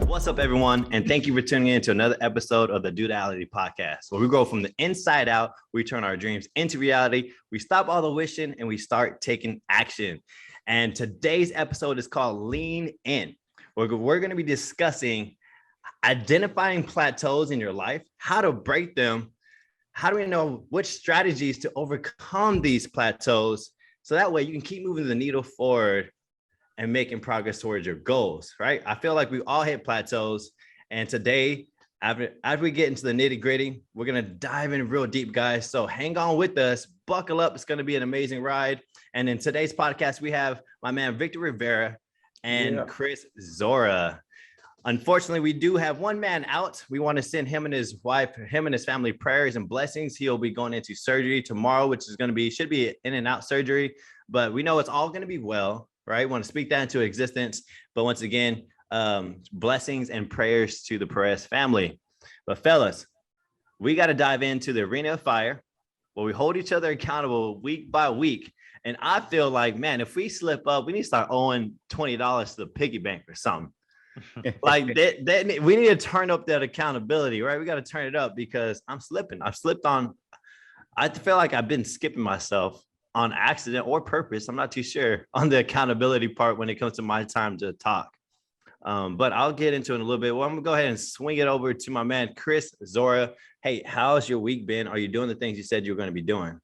What's up, everyone? And thank you for tuning in to another episode of the Dudeality podcast, where we go from the inside out, we turn our dreams into reality, we stop all the wishing, and we start taking action. And today's episode is called Lean In, where we're going to be discussing identifying plateaus in your life, how to break them, how do we know which strategies to overcome these plateaus, so that way you can keep moving the needle forward and making progress towards your goals, right? I feel like we all hit plateaus. And today, as we get into the nitty gritty, we're gonna dive in real deep, guys. So hang on with us, buckle up. It's gonna be an amazing ride. And in today's podcast, we have my man, Victor Rivera and Chris Zora. Unfortunately, we do have one man out. We want to send him and his wife, him and his family prayers and blessings. He'll be going into surgery tomorrow, which is going to be, should be in and out surgery, but we know it's all going to be well, right? We want to speak that into existence. But once again, blessings and prayers to the Perez family. But fellas, we got to dive into the arena of fire where we hold each other accountable week by week. And I feel like, man, if we slip up, we need to start owing $20 to the piggy bank or something. Like that, we need to turn up that accountability, right? We got to turn it up because I'm slipping. I've slipped on. I feel like I've been skipping myself on accident or purpose. I'm not too sure on the accountability part when it comes to my time to talk. But I'll get into it in a little bit. Well, I'm gonna go ahead and swing it over to my man, Chris Zora. Hey, how's your week been? Are you doing the things you said you were going to be doing?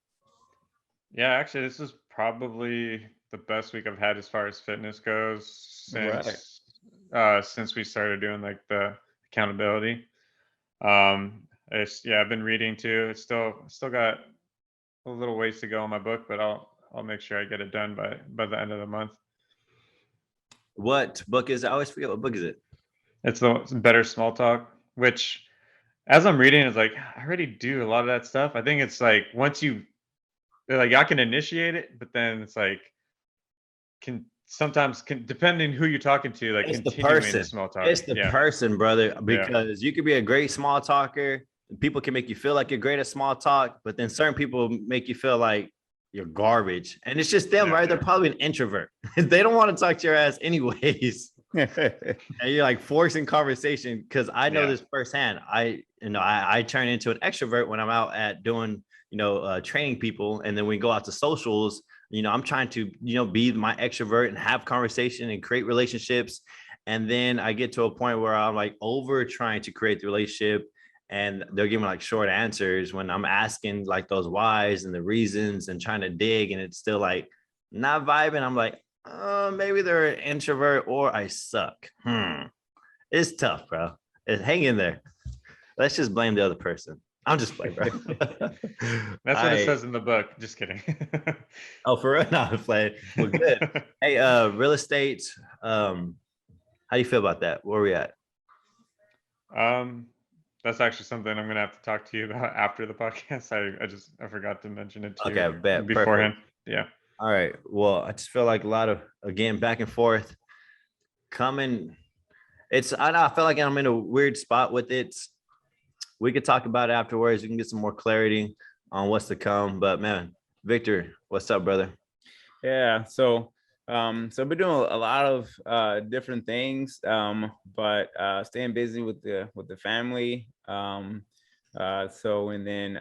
Yeah, actually, this is probably the best week I've had as far as fitness goes since we started doing like the accountability. I've been reading too. It's still got a little ways to go on my book, but I'll make sure I get it done by the end of the month. What book is it? I always forget what book is it. It's the Better Small Talk, which as I'm reading, it's like I already do a lot of that stuff. I think it's like once I can initiate it, but then it's like sometimes depending who you're talking to, like it's continuing the person. Small talk. It's the person, brother, because you could be a great small talker. People can make you feel like you're great at small talk, but then certain people make you feel like you're garbage. And it's just them, right? They're probably an introvert. They don't want to talk to your ass anyways. And you're like forcing conversation because I know this firsthand. I turn into an extrovert when I'm out at doing, training people. And then we go out to socials. I'm trying to, be my extrovert and have conversation and create relationships. And then I get to a point where I'm like over trying to create the relationship and they're giving like short answers when I'm asking like those whys and the reasons and trying to dig. And it's still like not vibing. I'm like, maybe they're an introvert or I suck. It's tough, bro. Hang in there. Let's just blame the other person. I'm just playing, bro. That's what it says in the book. Just kidding. Oh, for real? No, I'm playing. Well, good. Hey, real estate. How do you feel about that? Where are we at? That's actually something I'm gonna have to talk to you about after the podcast. I forgot to mention it to you beforehand. Perfect. Yeah. All right. Well, I just feel like a lot of, again, back and forth coming. I feel like I'm in a weird spot with it. We could talk about it afterwards. We can get some more clarity on what's to come. But man, Victor, what's up, brother? Yeah. So I've been doing a lot of different things, but staying busy with the family. And then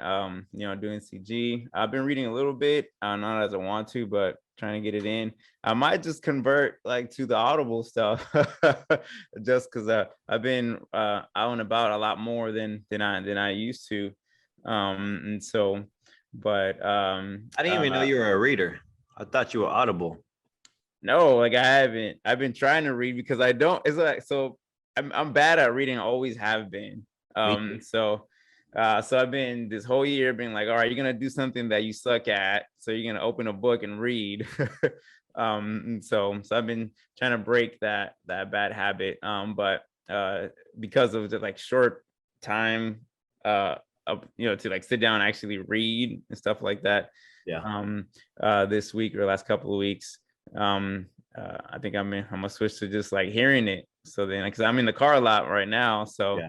doing CG. I've been reading a little bit, not as I want to, but trying to get it in. I might just convert like to the Audible stuff, just because I've been out and about a lot more than I used to. I didn't even know you were a reader. I thought you were Audible. No, like I haven't. I've been trying to read because I don't. It's like I'm bad at reading. I always have been. So I've been this whole year being like, all right, you're gonna do something that you suck at. So you're gonna open a book and read. So I've been trying to break that bad habit. But because of the like short time, to like sit down and actually read and stuff like that. Yeah. This week or last couple of weeks. I think I'm gonna switch to just like hearing it. So then, because I'm in the car a lot right now, so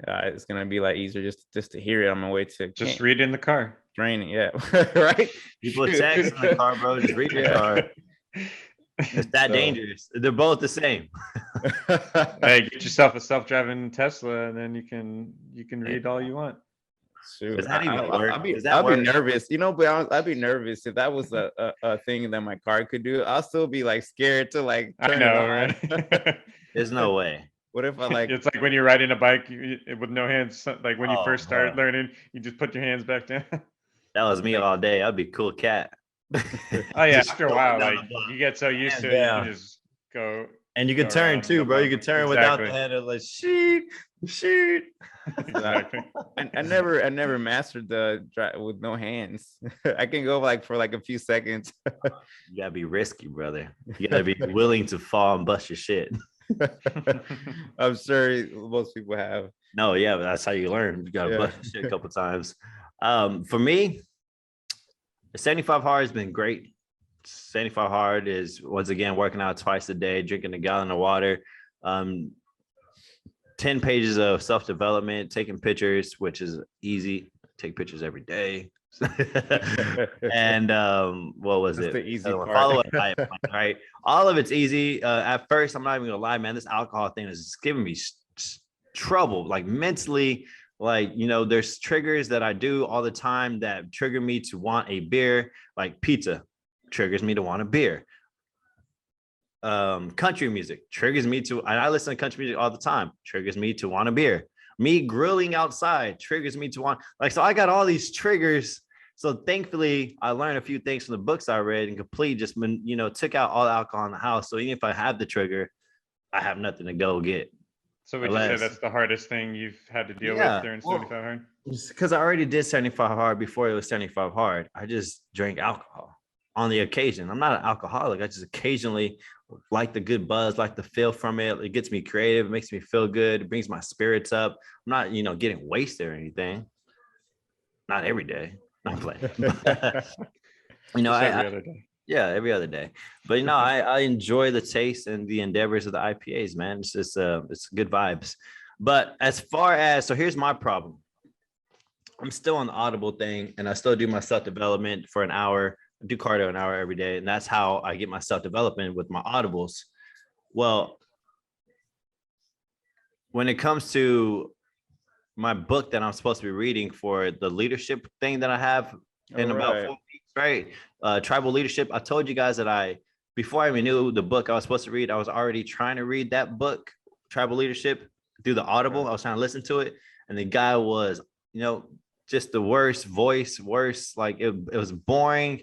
it's gonna be like easier just to hear it on my way to just read in the car training. Yeah, right. People text in the car, bro. Just read in the car. It's that dangerous. They're both the same. Hey, get yourself a self-driving Tesla, and then you can read all you want. Shoot, Does that even work? I'll be nervous, but I'd be nervous if that was a thing that my car could do. I'll still be like scared to like turn it on. Right? There's no way. What if I like? It's like when you're riding a bike with no hands. Like when you first start bro. learning, you just put your hands back down. That was me all day. I'd be a cool cat. Oh yeah, after a while, like you get so used to it, you can just go. And you can turn too, bro. You can turn without the handle, like shoot. Exactly. I never mastered the drive with no hands. I can go like for like a few seconds. You gotta be risky, brother. You gotta be willing to fall and bust your shit. I'm sure most people have. No, yeah, but that's how you learn. You gotta bust your shit a couple times. For me, the 75 hard has been great. 75 hard is once again working out twice a day, drinking a gallon of water, 10 pages of self-development, taking pictures, which is easy. Take pictures every day. And what was That's it? the easy part. Follow a diet plan, right? All of it's easy. At first, I'm not even gonna lie, man. This alcohol thing is just giving me trouble, like mentally. Like, there's triggers that I do all the time that trigger me to want a beer, like pizza triggers me to want a beer. Country music triggers me to, and I listen to country music all the time, triggers me to want a beer. Me grilling outside triggers me to want, so I got all these triggers. So thankfully, I learned a few things from the books I read and complete just, took out all the alcohol in the house. So even if I have the trigger, I have nothing to go get. So would you say that's the hardest thing you've had to deal with during 75 hard? Because I already did 75 hard before it was 75 hard. I just drank alcohol on the occasion. I'm not an alcoholic. I just occasionally like the good buzz, like the feel from it. It gets me creative. It makes me feel good. It brings my spirits up. I'm not, getting wasted or anything. Not every day. I'm playing. Every other day. Yeah, every other day. But I enjoy the taste and the endeavors of the IPAs, man. It's just it's good vibes. But as far as, so here's my problem. I'm still on the Audible thing, and I still do my self-development for an hour. I do cardio an hour every day, and that's how I get my self-development with my Audibles. Well, when it comes to my book that I'm supposed to be reading for the leadership thing that I have in about 4 weeks, right? Tribal leadership. I told you guys that before I even knew the book I was supposed to read, I was already trying to read that book, Tribal Leadership, through the Audible. I was trying to listen to it, and the guy was, just the worst voice, like it was boring.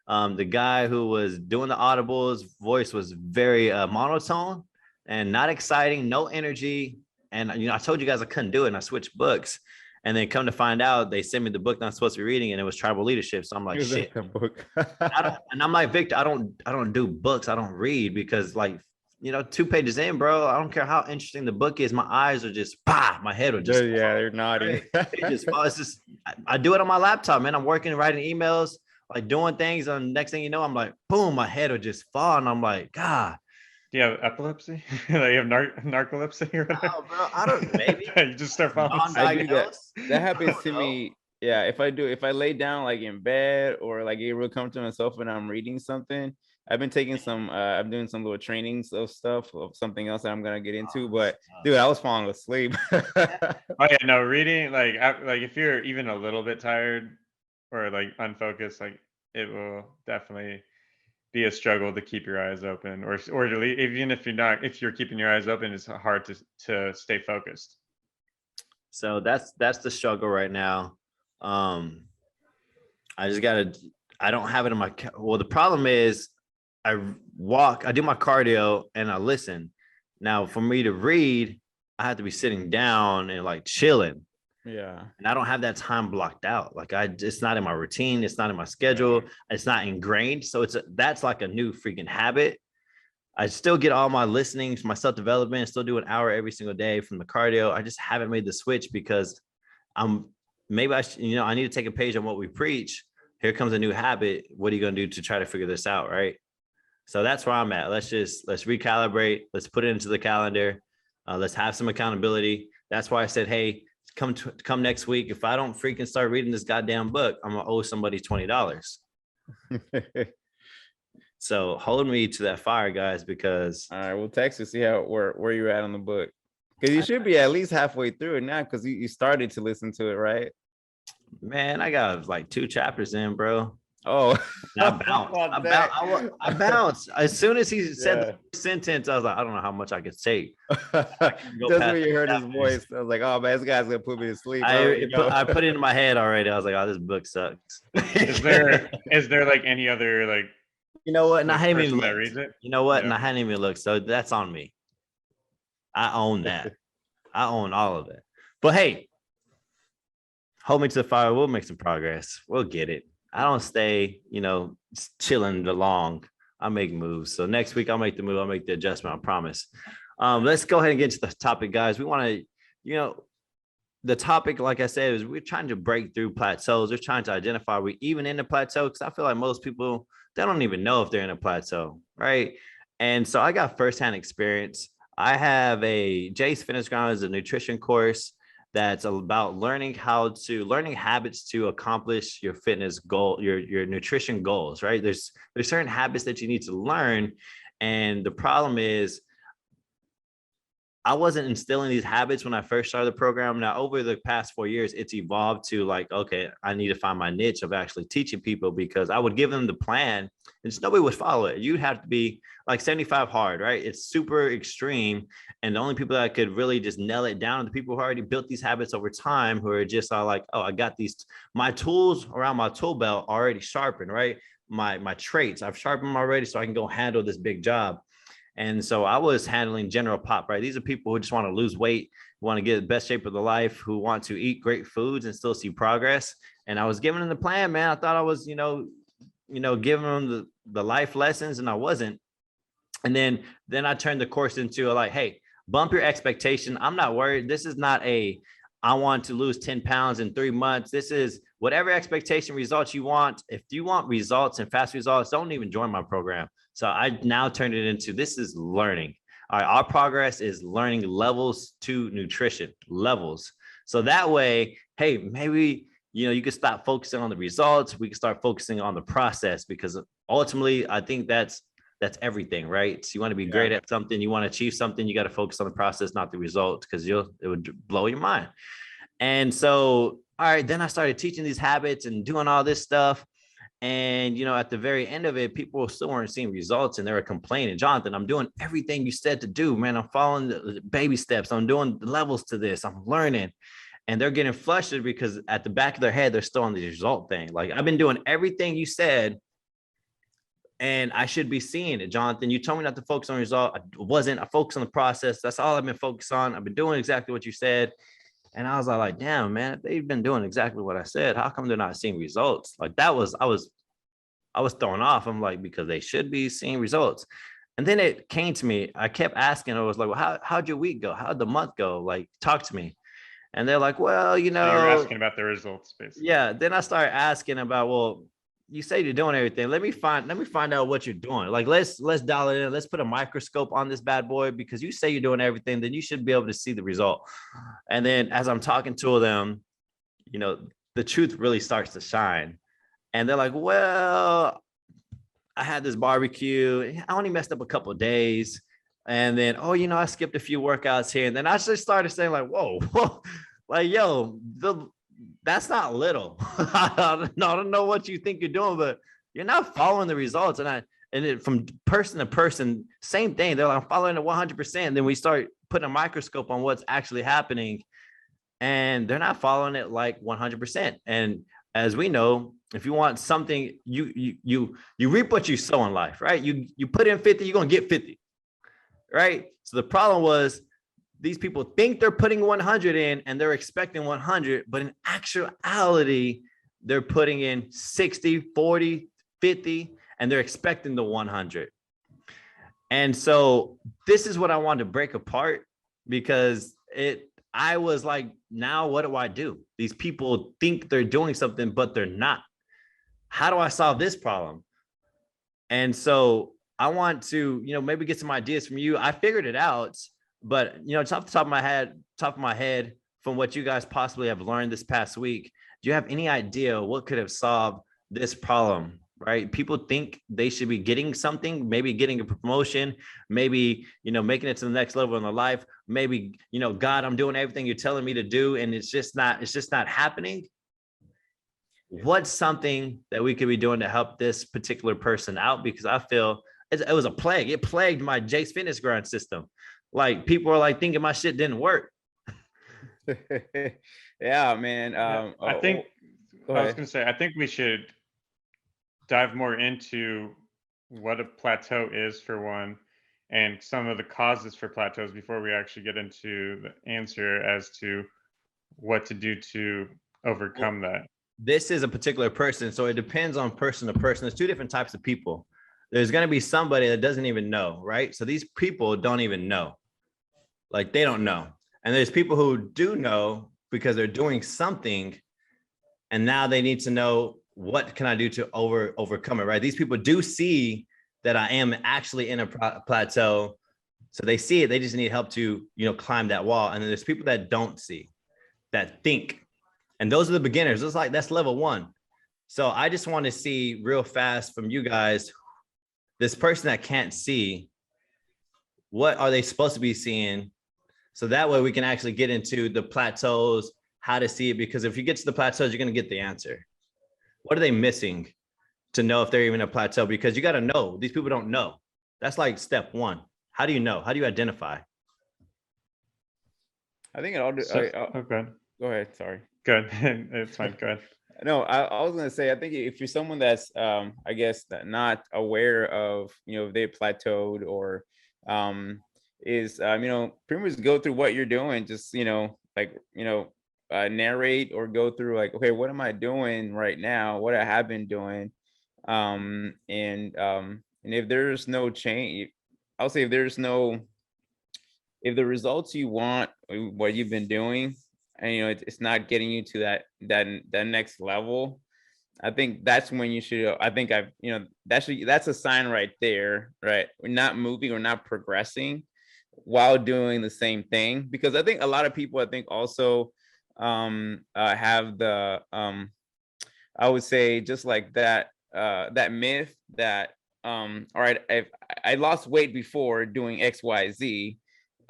The guy who was doing the Audibles voice was very monotone and not exciting, no energy. And, I told you guys I couldn't do it, and I switched books. And then come to find out, they sent me the book that I'm supposed to be reading, and it was Tribal Leadership. So I'm like, shit. Book. And I'm like, Victor, I don't do books. I don't read because 2 pages in, bro, I don't care how interesting the book is. My eyes are just, my head will just. Yeah, they're nodding. It's just, I do it on my laptop, man. I'm working, writing emails, like doing things. And next thing you know, I'm like, boom, my head will just fall. And I'm like, God. Do you have epilepsy? You have narcolepsy or whatever? Oh, bro, I don't, maybe. You just start falling. That happens to me. Yeah, if I lay down like in bed or like get real comfortable myself and I'm reading something, I've been taking I'm doing some little trainings of stuff of something else that I'm gonna get into. But dude, I was falling asleep. Oh yeah, no, reading like if you're even a little bit tired or like unfocused, like it will definitely be a struggle to keep your eyes open, or even if you're keeping your eyes open, it's hard to stay focused. So that's the struggle right now. I don't have it in my, well, the problem is I do my cardio and I listen. Now for me to read, I have to be sitting down and like chilling. Yeah. And I don't have that time blocked out. Like it's not in my routine. It's not in my schedule. It's not ingrained. So that's like a new freaking habit. I still get all my listenings, my self-development, still do an hour every single day from the cardio. I just haven't made the switch because I need to take a page on what we preach. Here comes a new habit. What are you going to do to try to figure this out? Right. So that's where I'm at. Let's recalibrate. Let's put it into the calendar. Let's have some accountability. That's why I said, hey, come next week. If I don't freaking start reading this goddamn book, I'm gonna owe somebody $20. So hold me to that fire, guys, because all right, we'll text you, see where you're at on the book. Because you should be at least halfway through it now, because you started to listen to it, right? man, I got like 2 chapters in, bro. Oh, I bounced. I bounced. As soon as he said yeah. the first sentence, I was like, I don't know how much I could take. Just when you heard his voice, I was like, oh man, this guy's gonna put me to sleep. I put it in my head already. I was like, oh, this book sucks. Is there like any other like you know what? And I like, hadn't person even that looked. reads it? You know what? Yeah. And I hadn't even looked. So that's on me. I own that. I own all of it. But hey, hold me to the fire. We'll make some progress. We'll get it. I don't stay, chilling long. I make moves. So next week I'll make the move. I'll make the adjustment. I promise. Let's go ahead and get to the topic, guys. We want to, the topic, like I said, is we're trying to break through plateaus. We're trying to identify we even in a plateau, because I feel like most people, they don't even know if they're in a plateau, right? And so I got firsthand experience. I have a Jay's Fitness Ground is a nutrition course that's about learning habits to accomplish your fitness goal, your nutrition goals, right? There's certain habits that you need to learn. And the problem is I wasn't instilling these habits when I first started the program. Now, over the past 4 years, it's evolved to like, okay, I need to find my niche of actually teaching people, because I would give them the plan and just nobody would follow it. You'd have to be like 75 hard, right? It's super extreme. And the only people that could really just nail it down are the people who already built these habits over time, who are just all like, oh, I got my tools around my tool belt already sharpened, right? My traits, I've sharpened them already, so I can go handle this big job. And so I was handling general pop, right? These are people who just want to lose weight, who want to get the best shape of their life, who want to eat great foods and still see progress. And I was giving them the plan, man. I thought I was, giving them the life lessons, and I wasn't. And then I turned the course into like, hey, bump your expectation. I'm not worried. This is not I want to lose 10 pounds in 3 months. This is whatever expectation results you want. If you want results and fast results, don't even join my program. So I now turned it into, this is learning. All right, our progress is learning levels to nutrition, levels. So that way, hey, maybe, you can stop focusing on the results. We can start focusing on the process, because ultimately I think that's everything, right? So you want to be great at something, you want to achieve something, you got to focus on the process, not the results, because it would blow your mind. And so, all right, then I started teaching these habits and doing all this stuff. And, at the very end of it, people still weren't seeing results, and they were complaining, Jonathan, I'm doing everything you said to do, man. I'm following the baby steps. I'm doing the levels to this. I'm learning. And they're getting flustered because at the back of their head, they're still on the result thing. Like, I've been doing everything you said, and I should be seeing it, Jonathan. You told me not to focus on result. I wasn't. I focused on the process. That's all I've been focused on. I've been doing exactly what you said. And I was like, damn, man, they've been doing exactly what I said. How come they're not seeing results? Like, I was thrown off. I'm like, because they should be seeing results. And then it came to me. I kept asking. I was like, well, how'd your week go? How'd the month go? Like, talk to me. And they're like, well, So you were asking about the results, basically. Yeah. Then I started asking about, well, you say you're doing everything. Let me find out what you're doing. Like, let's dial it in. Let's put a microscope on this bad boy, because you say you're doing everything, then you should be able to see the result. And then as I'm talking to them, the truth really starts to shine. And they're like, well, I had this barbecue. I only messed up a couple of days. And then, I skipped a few workouts here. And then I just started saying like, whoa, like, yo, that's not little. I don't know what you think you're doing, but you're not following the results. And from person to person, same thing. They're like, I'm following it 100%. And then we start putting a microscope on what's actually happening, and they're not following it like 100%. And as we know, if you want something, you reap what you sow in life, right? You put in 50, you're going to get 50, right? So the problem was, these people think they're putting 100 in and they're expecting 100, but in actuality, they're putting in 60, 40, 50, and they're expecting the 100. And so this is what I wanted to break apart, because I was like, now what do I do? These people think they're doing something, but they're not. How do I solve this problem? And so I want to, maybe get some ideas from you. I figured it out, but, it's off the top of my head, from what you guys possibly have learned this past week, do you have any idea what could have solved this problem right? People think they should be getting something, maybe getting a promotion, maybe, making it to the next level in their life. Maybe, God, I'm doing everything you're telling me to do, and it's just not happening. What's something that we could be doing to help this particular person out? Because I feel it was a plague. It plagued my Jake's Fitness Grind system. Like, people are like thinking my shit didn't work. Yeah, man. I think go I was ahead. going to say, I think we should dive more into what a plateau is, for one, and some of the causes for plateaus before we actually get into the answer as to what to do to overcome that. This is a particular person, so it depends on person to person. There's two different types of people. There's going to be somebody that doesn't even know, right? So these people don't even know. Like, they don't know. And there's people who do know because they're doing something, and now they need to know, what can I do to overcome it, right? These people do see that I am actually in a plateau. So they see it. They just need help to, climb that wall. And then there's people that don't see, that think. And those are the beginners. It's like, that's level one. So I just want to see real fast from you guys, this person that can't see, what are they supposed to be seeing? So that way we can actually get into the plateaus, how to see it. Because if you get to the plateaus, you're going to get the answer. What are they missing to know if they're even a plateau? Because you got to know. These people don't know. That's like step one. How do you know? How do you identify? I think it all. Okay. Go ahead. Sorry. Good. It's fine. Go ahead. No, I was gonna say, I think if you're someone that's I guess not aware of, if they plateaued, or pretty much go through what you're doing, just narrate, or go through, like, okay, what am I doing right now, what I have been doing, and if there's no change, I'll say, if the results you want, what you've been doing, and it's not getting you to that next level, I think that's when you should. I think that's a sign right there, right? We're not moving or not progressing while doing the same thing, because I think a lot of people, I think, also have the I would say, just like that myth that all right, I lost weight before doing XYZ,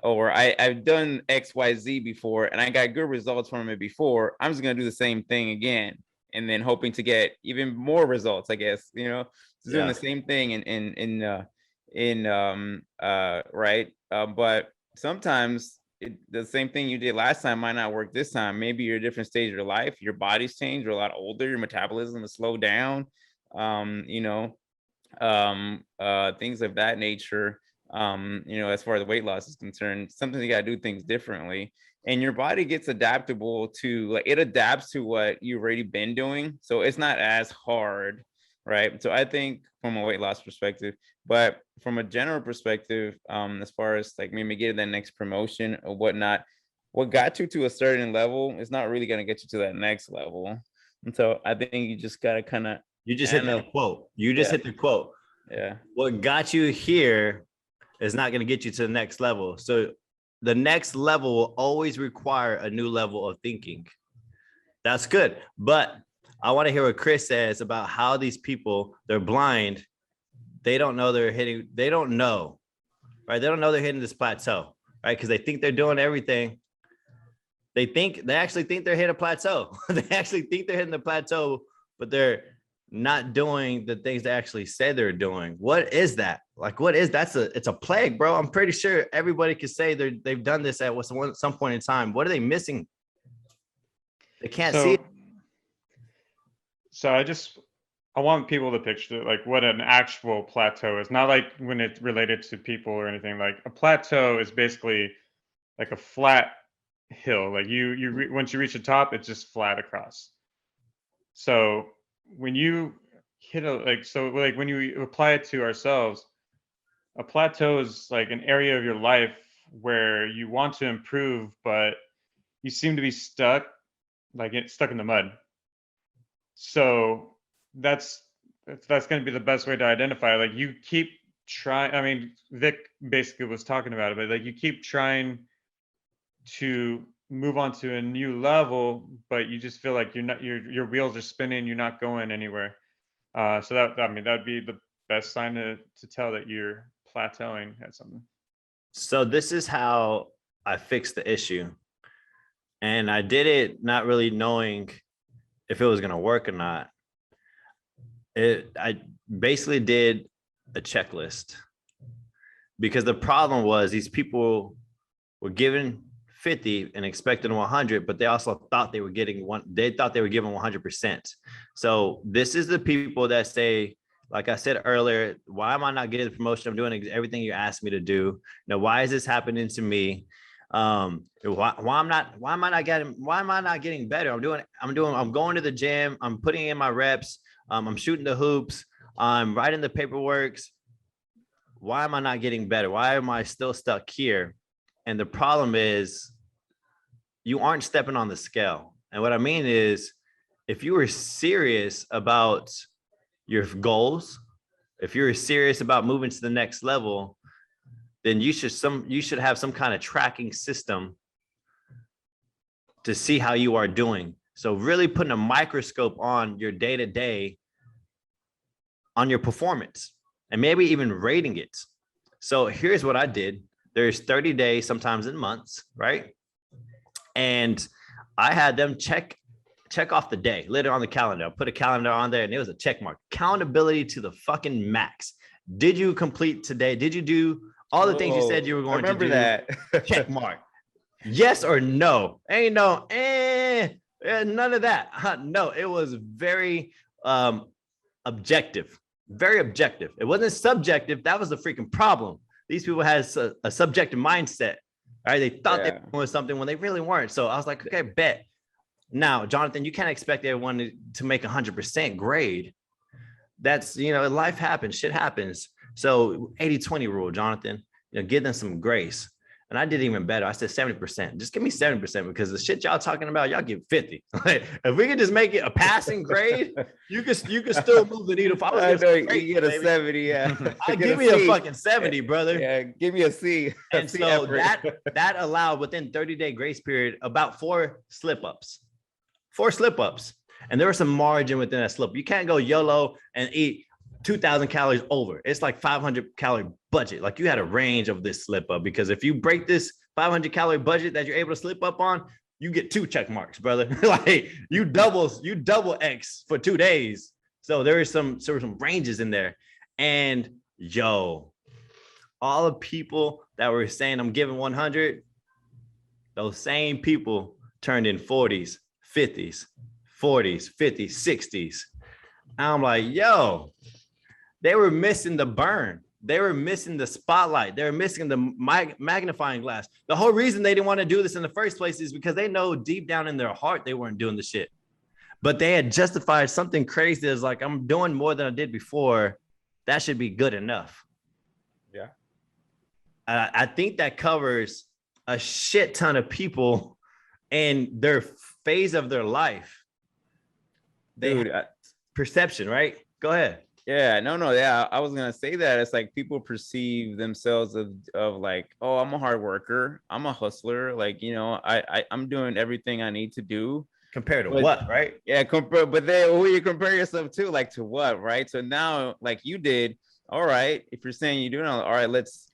or I've done XYZ before and I got good results from it before, I'm just gonna do the same thing again, and then hoping to get even more results, I guess, doing the same thing right. But sometimes the same thing you did last time might not work this time. Maybe you're at a different stage of your life, your body's changed, you're a lot older, your metabolism is slowed down, things of that nature. As far as weight loss is concerned, sometimes you got to do things differently, and your body gets adaptable to, like, it adapts to what you've already been doing, so it's not as hard, right? So I think from a weight loss perspective, but from a general perspective, as far as, like, maybe getting that next promotion or whatnot, what got you to a certain level is not really going to get you to that next level. And so I think you just got to kind of, You just hit the quote. Hit the quote. Yeah. What got you here is not going to get you to the next level. So the next level will always require a new level of thinking. That's good. But I want to hear what Chris says about how these people, they're blind. They don't know they're hitting. They don't know, right? They don't know they're hitting this plateau, right? Because they think they're doing everything. They actually think they're hitting a plateau. They actually think they're hitting the plateau, but they're not doing the things they actually say they're doing. What is that? Like, it's a plague, bro. I'm pretty sure everybody could say they've done this at some point in time. What are they missing? They can't see it. So I want people to picture, like, what an actual plateau is. Not like when it's related to people or anything. Like, a plateau is basically like a flat hill. Like, once you reach the top, it's just flat across. So when you hit when you apply it to ourselves, a plateau is like an area of your life where you want to improve, but you seem to be stuck in the mud. So that's going to be the best way to identify. Like, you keep trying. I mean, Vic basically was talking about it, but, like, you keep trying to move on to a new level, but you just feel like your wheels are spinning, you're not going anywhere. So that'd be the best sign to tell that you're plateauing at something. So this is how I fixed the issue. And I did it not really knowing if it was going to work or not. I basically did a checklist, because the problem was these people were given 50 and expecting 100, but they also thought they were getting they thought they were given 100%. So this is the people that say, like I said earlier, why am I not getting the promotion? I'm doing everything you asked me to do. Now, why is this happening to me? Why am I not getting better? I'm going to the gym. I'm putting in my reps. I'm shooting the hoops. I'm writing the paperwork. Why am I not getting better? Why am I still stuck here? And the problem is you aren't stepping on the scale. And what I mean is, if you were serious about your goals, if you're serious about moving to the next level, then you should have some kind of tracking system to see how you are doing. So really putting a microscope on your day-to-day, on your performance, and maybe even rating it. So here's what I did. There's 30 days, sometimes in months, right? And I had them check off the day, later on the calendar. I put a calendar on there and it was a check mark. Accountability to the fucking max. Did you complete today? Did you do all the things you said you were going to do? That. Check mark. Yes or no? Ain't no, none of that. No, it was very objective. Very objective. It wasn't subjective. That was the freaking problem. These people had a subjective mindset. All right, they thought they were doing something when they really weren't. So I was like, okay, bet. Now, Jonathan, you can't expect everyone to make 100% grade. That's, life happens, shit happens. So 80-20 rule, Jonathan, give them some grace. And I did even better. I said 70%. Just give me 70%, because the shit y'all talking about, y'all give 50. Like, if we could just make it a passing grade, you could still move the needle. If I was you get a 70, yeah. I give me a fucking 70, brother. Yeah, give me a C. And so that allowed, within 30-day grace period, about 4 slip-ups. 4 slip-ups. And there was some margin within that slip. You can't go YOLO and eat 2,000 calories over. It's like 500 calorie budget. Like, you had a range of this slip up, because if you break this 500 calorie budget that you're able to slip up on, you get 2 check marks, brother. Like, you double X for 2 days. So there were some ranges in there. And all the people that were saying I'm giving 100, those same people turned in 40s, 50s, 40s, 50s, 60s. And I'm like, they were missing the burn. They were missing the spotlight. They were missing the magnifying glass. The whole reason they didn't want to do this in the first place is because they know deep down in their heart they weren't doing the shit. But they had justified something crazy as like, I'm doing more than I did before. That should be good enough. Yeah. I think that covers a shit ton of people in their phase of their life. Perception, right? Go ahead. Yeah, no, yeah. I was gonna say that it's like people perceive themselves of like, oh, I'm a hard worker, I'm a hustler, like, I'm doing everything I need to do. Compared to what, right? Yeah, but then who you compare yourself to, like, to what, right? So now, like you did, all right, if you're saying you're doing all right, let's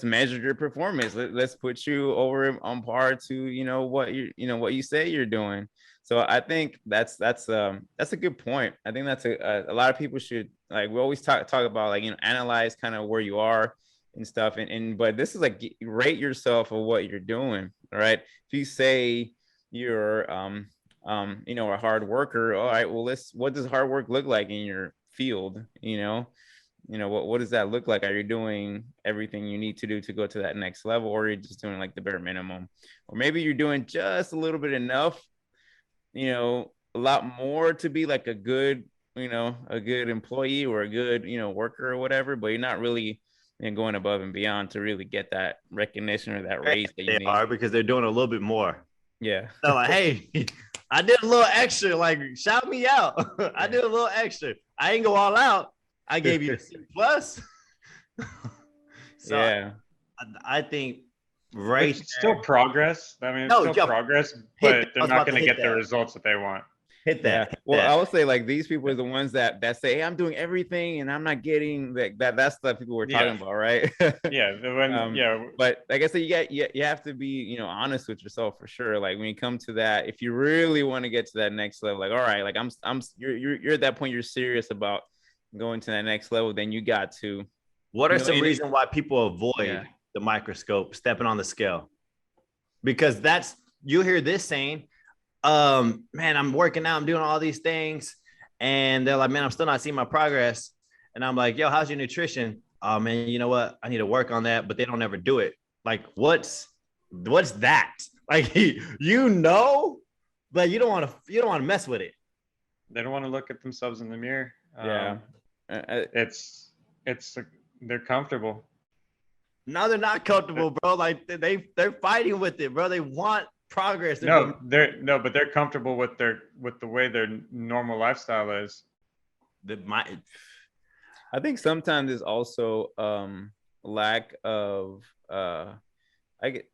measure your performance. Let's put you over on par to what you say you're doing. So I think that's a good point. I think that's a lot of people should, like, we always talk about, like, analyze kind of where you are and stuff. But this is like, rate yourself of what you're doing. All right. If you say you're, a hard worker, all right, well, what does hard work look like in your field? What does that look like? Are you doing everything you need to do to go to that next level, or are you just doing like the bare minimum? Or maybe you're doing just a little bit enough, a lot more to be like a good employee or a good, worker or whatever, but you're not really going above and beyond to really get that recognition or that raise that you need. They are, because they're doing a little bit more. Yeah. They're like, hey, I did a little extra, like, shout me out. I did a little extra. I ain't go all out. I gave you a C+. So yeah. I think it's still progress. I mean, it's still progress, but they're not going to get the results that they want. Hit that. Hit Well, that. I would say like these people are the ones that say, hey, I'm doing everything and I'm not getting that's the people we're talking about, right? Yeah, But like I said, you have to be, honest with yourself for sure. Like when you come to that, if you really want to get to that next level, like all right, like you're at that point, you're serious about going to that next level, then you got to. What are some reasons why people avoid the microscope, stepping on the scale? Because you hear this saying, man, I'm working out, I'm doing all these things, and they're like, man, I'm still not seeing my progress. And I'm like, yo, how's your nutrition? Oh man, you know what? I need to work on that, but they don't ever do it. Like, what's that? Like, but you don't want to mess with it. They don't want to look at themselves in the mirror. They're comfortable. No, they're not comfortable, bro. Like they're fighting with it, bro. They want progress. But they're comfortable with the way their normal lifestyle is. I think sometimes it's also lack of like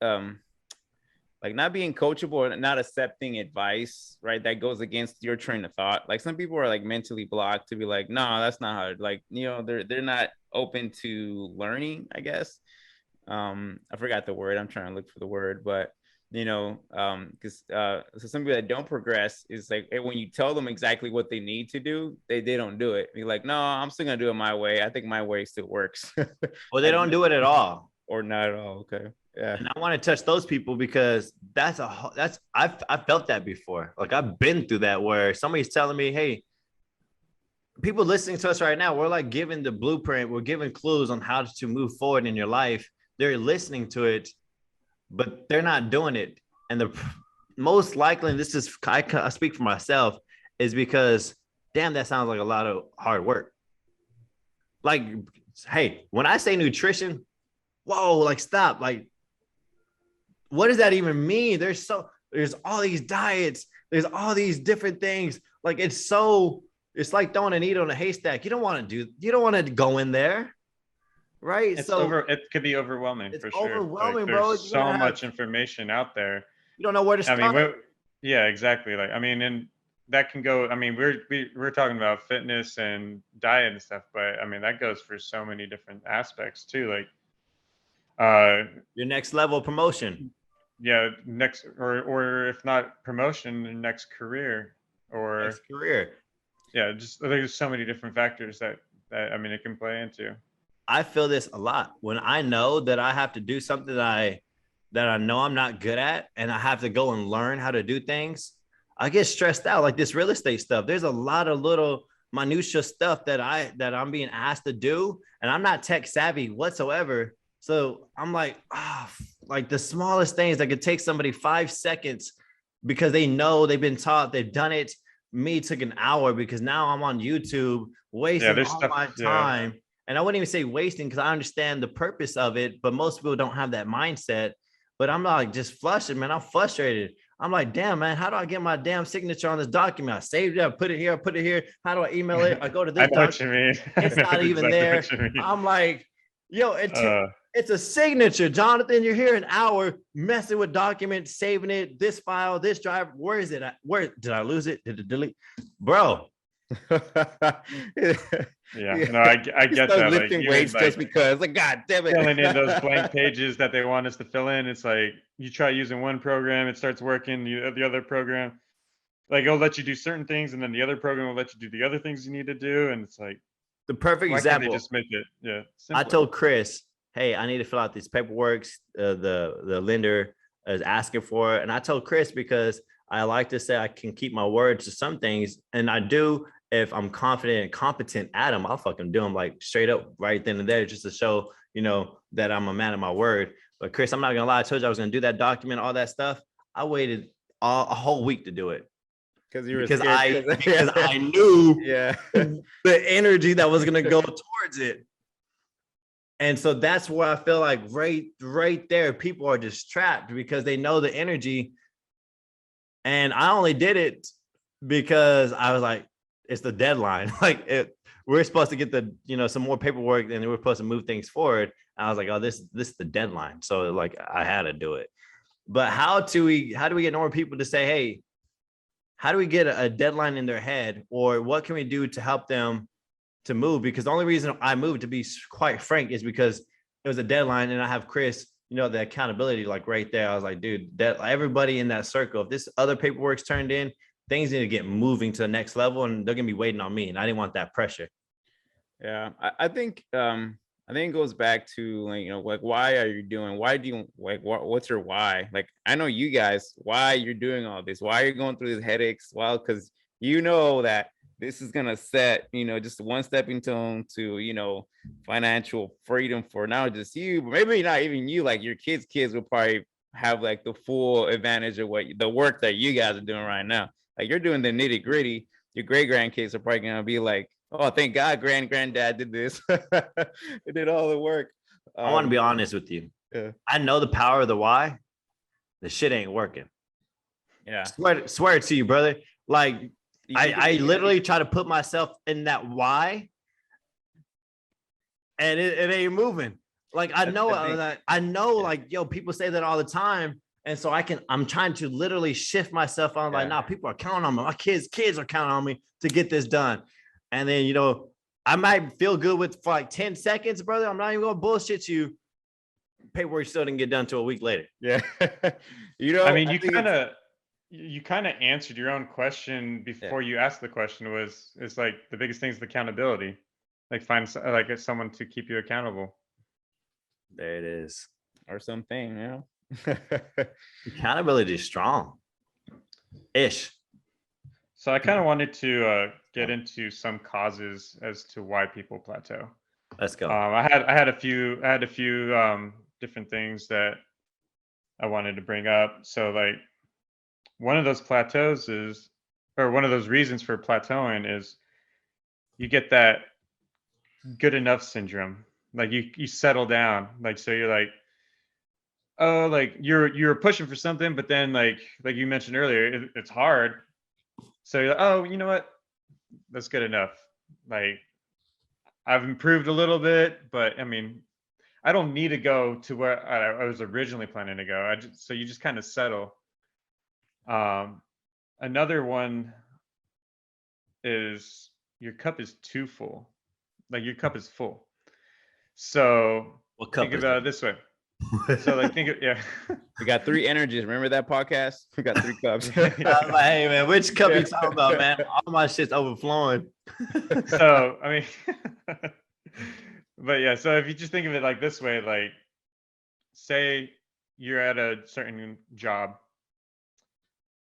not being coachable or not accepting advice, right? That goes against your train of thought. Like some people are like mentally blocked to be like, no, that's not how. Like they're not open to learning, I guess. I forgot the word. I'm trying to look for the word, but because so some people that don't progress is like when you tell them exactly what they need to do, they don't do it. You're like, no, I'm still gonna do it my way. I think my way still works. Well, they don't do it at all, or not at all. Okay, yeah. And I want to touch those people because I've felt that before. Like I've been through that where somebody's telling me, hey, people listening to us right now, we're like giving the blueprint, we're giving clues on how to move forward in your life. They're listening to it, but they're not doing it. And the most likely, and this is, I speak for myself, is because, damn, that sounds like a lot of hard work. Like, hey, when I say nutrition, whoa, like stop. Like, what does that even mean? There's all these diets. There's all these different things. Like, it's like throwing a needle in a haystack. You don't want to go in there. Right. It could be overwhelming for sure. Overwhelming, bro. There's so much information out there. You don't know where to start. Yeah, exactly. Like, I mean, and that can go, I mean, we're talking about fitness and diet and stuff, but I mean, that goes for so many different aspects too. Like, your next level of promotion. Yeah. Or if not promotion, the next career Yeah. Just there's so many different factors that I mean, it can play into. I feel this a lot when I know that I have to do something that I know I'm not good at, and I have to go and learn how to do things. I get stressed out, like this real estate stuff. There's a lot of little minutia stuff that I'm being asked to do, and I'm not tech savvy whatsoever. So I'm like, like the smallest things that could take somebody 5 seconds because they know they've been taught, they've done it. Me took an hour because now I'm on YouTube wasting all my time. Yeah. And I wouldn't even say wasting because I understand the purpose of it, but most people don't have that mindset. But I'm like just flustered, man. I'm frustrated. I'm like, damn, man, how do I get my damn signature on this document? I saved it, I put it here, how do I email it? I go to this document. It's not even there. I'm like, yo, it's a signature, Jonathan. You're here an hour messing with documents, saving it, this file, this drive. Where is it? Where did I lose it? Did it delete? Bro. Yeah, no, I get that. Lifting weights just because, like, God damn it, filling in those blank pages that they want us to fill in. It's like you try using one program, it starts working. The other program, like, it'll let you do certain things, and then the other program will let you do the other things you need to do. And it's like the perfect example. They just make it, simpler. I told Chris, hey, I need to fill out these paperwork. The lender is asking for it, and I told Chris because I like to say I can keep my word to some things, and I do. If I'm confident and competent at them, I'll fucking do them like straight up right then and there just to show, that I'm a man of my word. But Chris, I'm not going to lie. I told you I was going to do that document, all that stuff. I waited a whole week to do it. Because I knew the energy that was going to go towards it. And so that's where I feel like right there, people are just trapped because they know the energy. And I only did it because I was like, it's the deadline. We're supposed to get some more paperwork and we're supposed to move things forward. And I was like, oh, this is the deadline. So like I had to do it. But how do we get more people to say, hey, how do we get a deadline in their head, or what can we do to help them to move? Because the only reason I moved, to be quite frank, is because it was a deadline, and I have Chris, the accountability, like right there. I was like, dude, that everybody in that circle, if this other paperwork's turned in, things need to get moving to the next level, and they're gonna be waiting on me, and I didn't want that pressure. Yeah, I think it goes back to like why are you doing? Why do you what's your why? Like I know you guys why you're doing all this. Why you're going through these headaches? Well, because that this is gonna set just one stepping stone to financial freedom for not just you, but maybe not even you. Like your kids will probably have like the full advantage of the work that you guys are doing right now. Like you're doing the nitty gritty. Your great grandkids are probably gonna be like, oh, thank God granddad did this. It did all the work. I want to be honest with you. Yeah. I know the power of the why. The shit ain't working. Yeah. Swear it to you, brother. Like I literally try to put myself in that why, and it ain't moving. Like I know, like, yo, people say that all the time. And so I'm trying to literally shift myself on like, nah, people are counting on me. My kids are counting on me to get this done. And then, I might feel good for like 10 seconds, brother. I'm not even going to bullshit you. Paperwork still didn't get done till a week later. Yeah. I mean, you kind of answered your own question before you asked the question. It's like the biggest thing is the accountability. Like find like someone to keep you accountable. There it is. Or something, Accountability is strong. Ish. So I kind of wanted to get into some causes as to why people plateau. Let's go. I had a few different things that I wanted to bring up. So like one of those plateaus one of those reasons for plateauing is you get that good enough syndrome. Like you settle down. Like so you're like, oh, like you're pushing for something, but then like you mentioned earlier, it's hard. So you're like, oh, you know what? That's good enough. Like I've improved a little bit, but I mean, I don't need to go to where I was originally planning to go. So you just kind of settle. Another one is your cup is too full. Like your cup is full. So think about it this way. So like we got 3 energies. Remember that podcast? We got 3 cups. Like, hey man, which cup you talking about, man? All my shit's overflowing. So I mean, but yeah. So if you just think of it like this way, like say you're at a certain job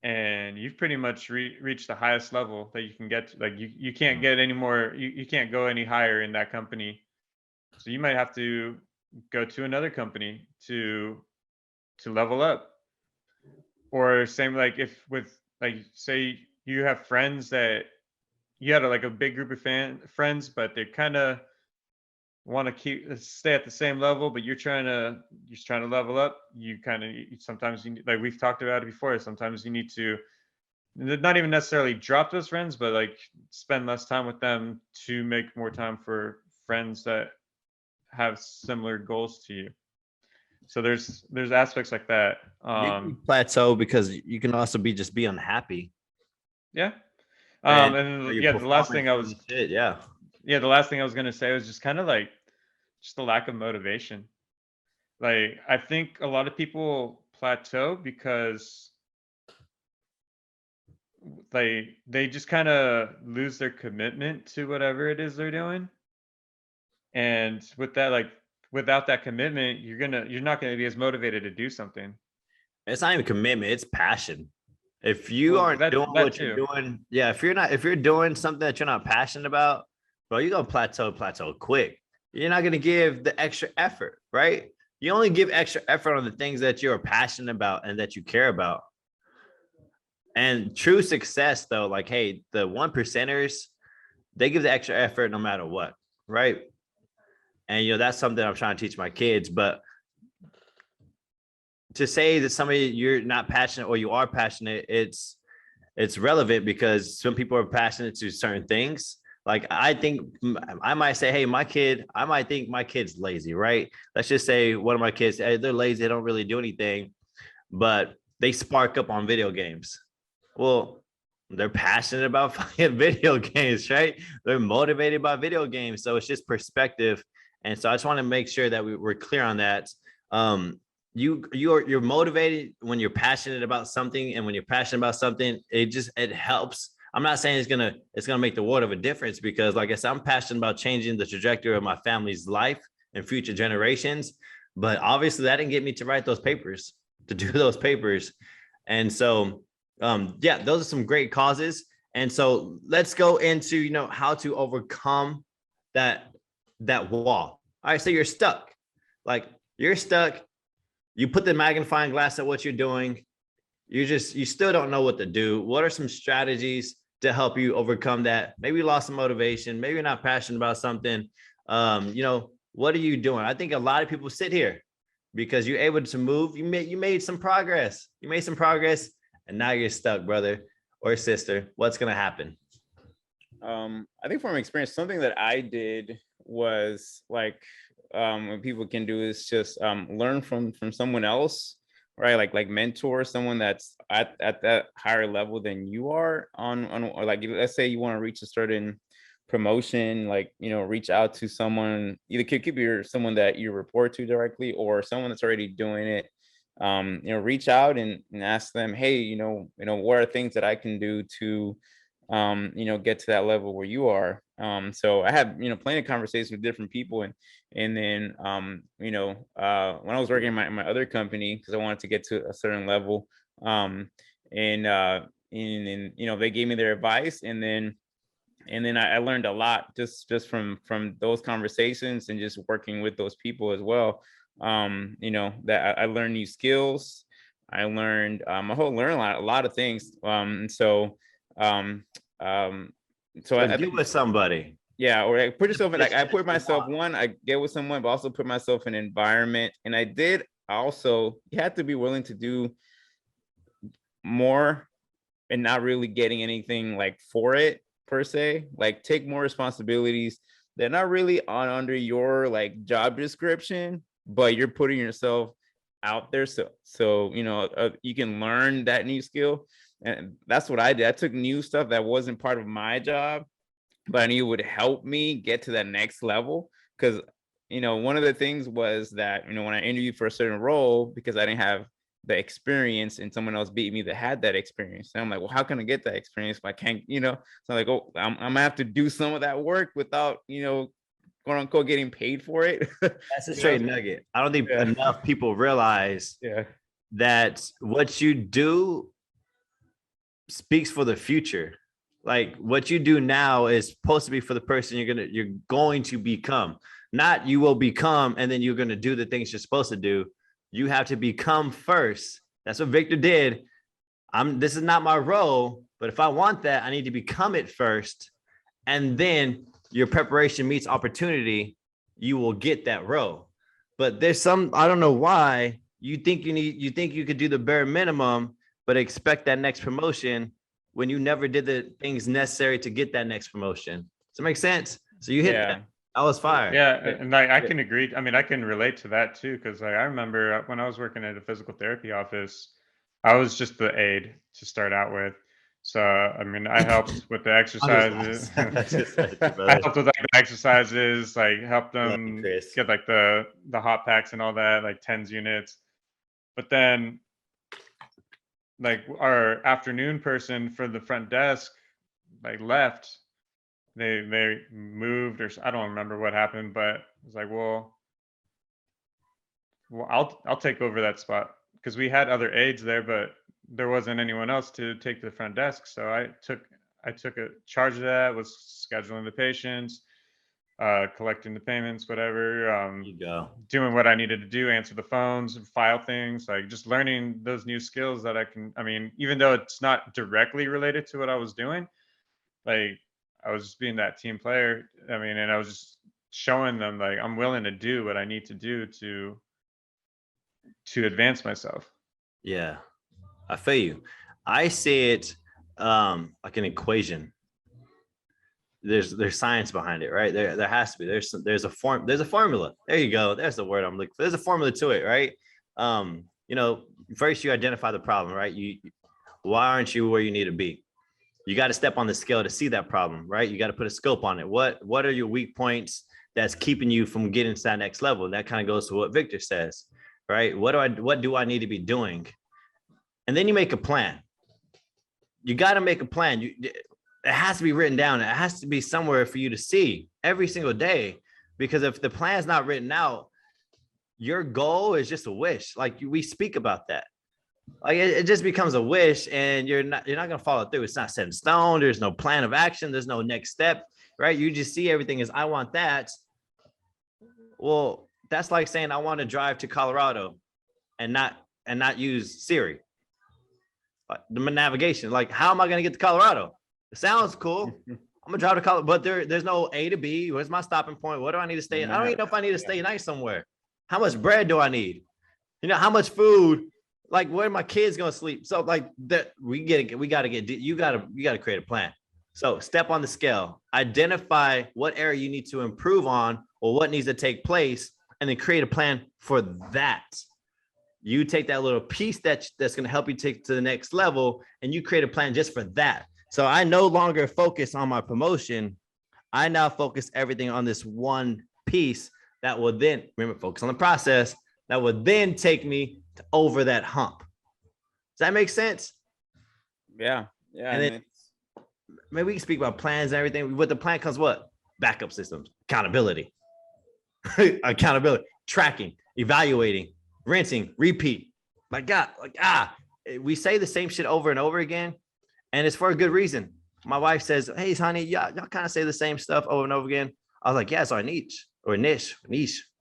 and you've pretty much reached the highest level that you can get to. Like you can't get any more. You can't go any higher in that company. So you might have to go to another company to level up. Or same like if with like say you have friends that you had a big group of friends, but they kind of want to stay at the same level, but you're trying to level up. You kind of sometimes like we've talked about it before. Sometimes you need to not even necessarily drop those friends, but like spend less time with them to make more time for friends that have similar goals to you. So there's aspects like that. You plateau because you can also be unhappy. Yeah. And the last thing I was the last thing I was gonna say was just kind of like just the lack of motivation. Like I think a lot of people plateau because they just kind of lose their commitment to whatever it is they're doing. And with that, like without that commitment, you're not gonna be as motivated to do something. It's not even commitment, it's passion. If you aren't doing what you're doing, if you're doing something that you're not passionate about, bro, you're gonna plateau quick. You're not gonna give the extra effort, right? You only give extra effort on the things that you're passionate about and that you care about. And true success, though, like, hey, the 1%ers, they give the extra effort no matter what, right? And that's something I'm trying to teach my kids. But to say that somebody you're not passionate or you are passionate, it's relevant because some people are passionate to certain things. Like I think I might say, hey, I might think my kid's lazy, right? Let's just say one of my kids, hey, they're lazy, they don't really do anything, but they spark up on video games. Well, they're passionate about fucking video games, right? They're motivated by video games. So it's just perspective. And so I just want to make sure that we're clear on that. You're motivated when you're passionate about something, and when you're passionate about something, it helps. I'm not saying it's gonna make the world of a difference, because like I said, I'm passionate about changing the trajectory of my family's life and future generations. But obviously that didn't get me to write those papers, to do those papers. And so yeah, those are some great causes. And so let's go into, how to overcome that wall. All right, so you're stuck. Like, you're stuck. You put the magnifying glass at what you're doing. You still don't know what to do. What are some strategies to help you overcome that? Maybe you lost some motivation. Maybe you're not passionate about something. What are you doing? I think a lot of people sit here because you're able to move. You made some progress. You made some progress, and now you're stuck, brother or sister. What's gonna happen? I think from experience, something that I did was like, what people can do is just learn from someone else, right? Like mentor someone that's at that higher level than you are or like, let's say you want to reach a certain promotion, like, reach out to someone, either could be someone that you report to directly or someone that's already doing it. Reach out and ask them, hey, what are things that I can do to get to that level where you are. So I had, plenty of conversations with different people, and then when I was working in my other company, because I wanted to get to a certain level, and they gave me their advice, and then I learned a lot just from those conversations and just working with those people as well. That I learned new skills. I learned I learned a lot of things. And so um so I Get think, with somebody. yeah, or I put yourself in, like, I put myself, one, I get with someone, but also put myself in an environment. And I did also, you have to be willing to do more and not really getting anything like for it per se, like take more responsibilities that are not really under your like job description, but you're putting yourself out there, so you can learn that new skill. And that's what I did. I took new stuff that wasn't part of my job, but I knew it would help me get to that next level. Because one of the things was that when I interviewed for a certain role, because I didn't have the experience and someone else beat me that had that experience, and I'm like, well, how can I get that experience if I can't? So I'm like, oh, I'm gonna have to do some of that work without quote unquote getting paid for it. That's a straight nugget. I don't think enough people realize that what you do speaks for the future. Like, what you do now is supposed to be for the person you're going to become. Not you will become and then you're going to do the things you're supposed to do. You have to become first. That's what Victor did. This is not my role, but if I want that, I need to become it first. And then your preparation meets opportunity, you will get that role. But there's I don't know why you think you could do the bare minimum, but expect that next promotion when you never did the things necessary to get that next promotion. Does that make sense? So you hit that. That was fire. Yeah, and I can agree. I mean, I can relate to that too, because I remember when I was working at a physical therapy office, I was just the aide to start out with. So I mean, I helped with the exercises. I helped with like the exercises, like helped them get like the hot packs and all that, like TENS units. But then, like, our afternoon person for the front desk, like, left. They moved, or I don't remember what happened, but it was like, well, I'll take over that spot, because we had other aides there, but there wasn't anyone else to take to the front desk. So I took a charge of that, was scheduling the patients, collecting the payments, whatever, doing what I needed to do, answer the phones, file things, like just learning those new skills that I mean, even though it's not directly related to what I was doing, like, I was just being that team player. I mean, and I was just showing them, like, I'm willing to do what I need to do to advance myself. Yeah, I feel you. I see it like an equation. There's science behind it, right? There has to be. There's a formula. There you go. There's the word I'm looking for. There's a formula to it, right? First you identify the problem, right? Why aren't you where you need to be? you got to step on the scale to see that problem, right? You got to put a scope on it. What are your weak points that's keeping you from getting to that next level? And that kind of goes to what Victor says, right? What do I need to be doing? And then you make a plan. You got to make a plan. It has to be written down. It has to be somewhere for you to see every single day. Because if the plan's not written out, your goal is just a wish. Like we speak about that. Like it just becomes a wish, and you're not gonna follow through. It's not set in stone. There's no plan of action. There's no next step, right? You just see everything as I want that. Well, that's like saying I want to drive to Colorado and not use Siri. The navigation. Like, how am I gonna get to Colorado? It sounds cool. I'm gonna drive to Colorado, but there's no A to B. Where's my stopping point? What do I need to stay in? I don't even know if I need to stay night somewhere. How much bread do I need? How much food? Like, where are my kids gonna sleep? So like that, you gotta create a plan. So step on the scale, identify what area you need to improve on or what needs to take place, and then create a plan for that. You take that little piece that's gonna help you take to the next level, and you create a plan just for that. So I no longer focus on my promotion. I now focus everything on this one piece that will then, remember, focus on the process that will then take me to over that hump. Does that make sense? Yeah. And then maybe we can speak about plans and everything. With the plan comes what? Backup systems, accountability, tracking, evaluating, rinsing, repeat. My God, we say the same shit over and over again, and it's for a good reason. My wife says, "Hey, honey, y'all kind of say the same stuff over and over again." I was like, "Yeah, it's our niche or niche.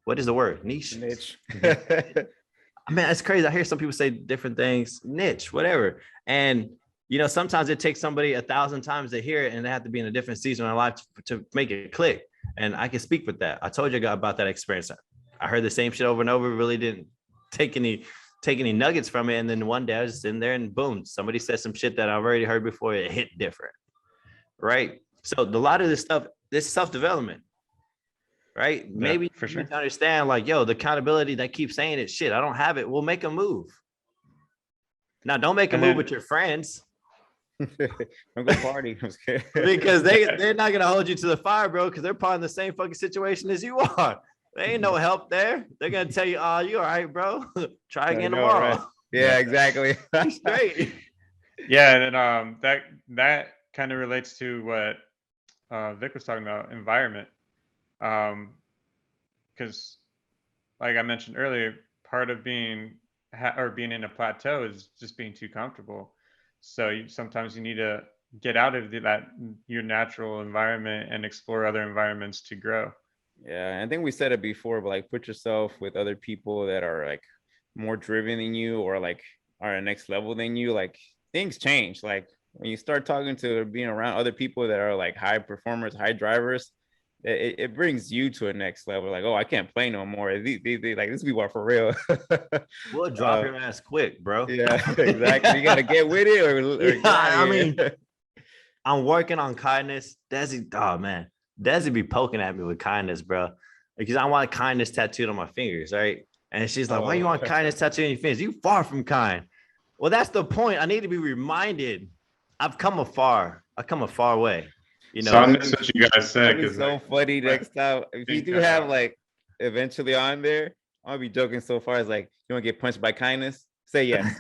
What is the word? Niche. Man, it's crazy. I hear some people say different things, niche, whatever. And, sometimes it takes somebody 1,000 times to hear it, and they have to be in a different season of life to make it click. And I can speak with that. I told you about that experience. I heard the same shit over and over, really didn't take any nuggets from it. And then one day I was just in there and boom, somebody said some shit that I've already heard before. It hit different. Right. So a lot of this stuff, this self-development. Right. Yeah, maybe for sure. You understand, like, the accountability that keeps saying it, shit, I don't have it. We'll make a move. Now, don't make a move with your friends. I'm going to party. Because they're not going to hold you to the fire, bro, because they're probably in the same fucking situation as you are. There ain't no help there. They're going to tell you, "Oh, you all right, bro? Try again tomorrow." Right? Yeah, exactly. Straight. Yeah. And that kind of relates to what Vic was talking about, environment. Because like I mentioned earlier, part of being in a plateau is just being too comfortable. So sometimes you need to get out of your natural environment and explore other environments to grow. Yeah, I think we said it before, but like put yourself with other people that are like more driven than you or like are at next level than you. Like things change. Like when you start talking to being around other people that are like high performers, high drivers, it brings you to a next level. Like, oh, I can't play no more. They like, these people are for real. We'll drop your ass quick, bro. Yeah, exactly. You gotta get with it or I mean, I'm working on kindness. Desi, oh man, Desi be poking at me with kindness, bro, because I want kindness tattooed on my fingers, right? And she's like, "Why you want kindness tattooed on your fingers? You far from kind." Well, that's the point. I need to be reminded. I've come a far way. So I miss what you guys said. It's so funny next time. If you do have like eventually on there, I'll be joking so far as like, "You want to get punched by kindness? Say yes."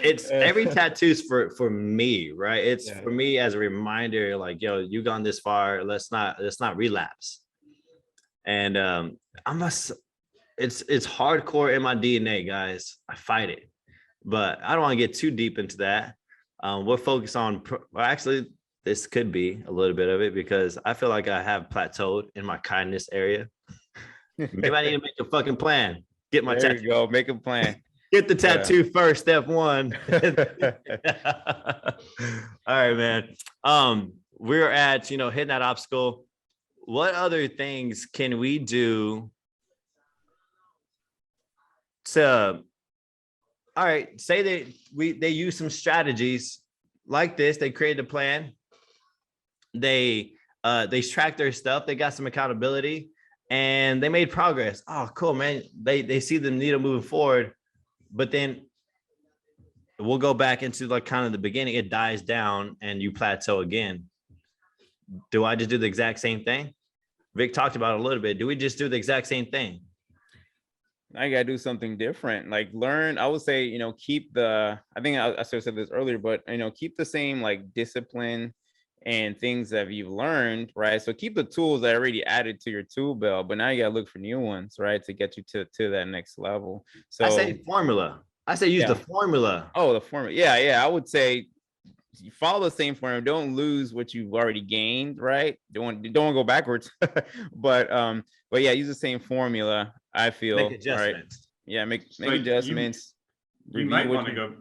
It's every tattoo's for me, right? It's for me as a reminder, like, yo, you gone this far. Let's not relapse. And it's hardcore in my DNA, guys. I fight it, but I don't want to get too deep into that. We're focused on, actually, this could be a little bit of it because I feel like I have plateaued in my kindness area. Maybe I need to make a fucking plan. Get my tattoo. There you go. Make a plan. Get the tattoo first, step one. All right, man. We're at, hitting that obstacle. What other things can we do to, all right, say that they use some strategies like this. They created a plan. They tracked their stuff. They got some accountability and they made progress. Oh, cool, man. They see the needle moving forward, but then we'll go back into like kind of the beginning. It dies down and you plateau again. Do I just do the exact same thing? Vic talked about it a little bit. Do we just do the exact same thing? I gotta do something different. Like learn, I would say, keep the, I think I sort of said this earlier, but keep the same like discipline and things that you've learned, right? So keep the tools that are already added to your tool belt, but now you gotta look for new ones, right? To get you to that next level. So I say formula. I say use the formula. Oh, the formula. Yeah. I would say you follow the same formula. Don't lose what you've already gained, right? Don't go backwards. but yeah, use the same formula. I feel make adjustments. Right? Yeah, make adjustments. You might want to go.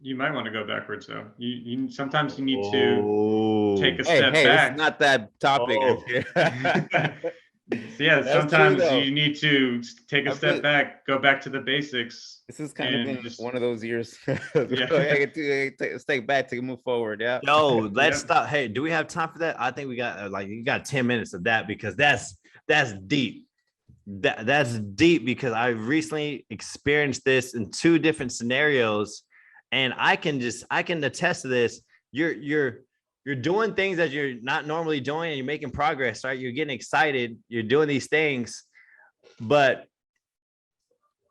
You might want to go backwards though. You sometimes you need to take a step back. It's not that topic. Yeah, sometimes you need to take a step back, go back to the basics. This has kind of been just one of those years. I take a step back to move forward. Yeah. Yo, let's stop. Hey, do we have time for that? I think we got you got 10 minutes of that because that's deep. That's deep because I recently experienced this in 2 different scenarios, and I can attest to this. You're doing things that you're not normally doing and you're making progress, right? You're getting excited. You're doing these things, but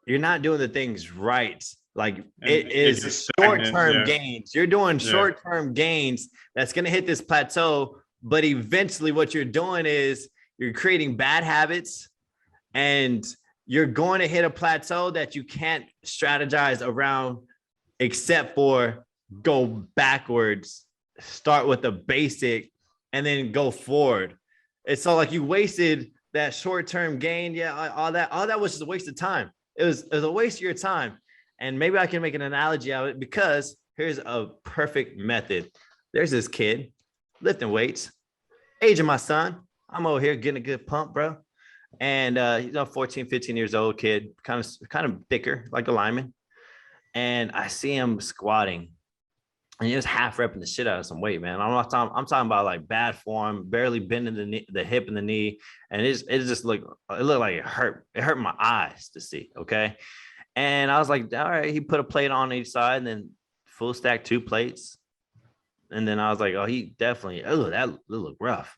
you're not doing the things right. Like it is short-term gains. You're doing short-term gains that's going to hit this plateau, but eventually what you're doing is you're creating bad habits and you're going to hit a plateau that you can't strategize around except for go backwards. Start with the basic and then go forward. It's so like you wasted that short-term gain. Yeah, all that was just a waste of time. It was a waste of your time. And maybe I can make an analogy out of it because here's a perfect method. There's this kid lifting weights, age of my son. I'm over here getting a good pump, bro. And he's a 14, 15 years old kid, kind of thicker, like a lineman. And I see him squatting. And he was half repping the shit out of some weight, man. I'm talking about like bad form, barely bending the hip and the knee. And it looked like it hurt. It hurt my eyes to see. Okay. And I was like, all right, he put a plate on each side and then full stack 2 plates. And then I was like, oh, he definitely, that look rough.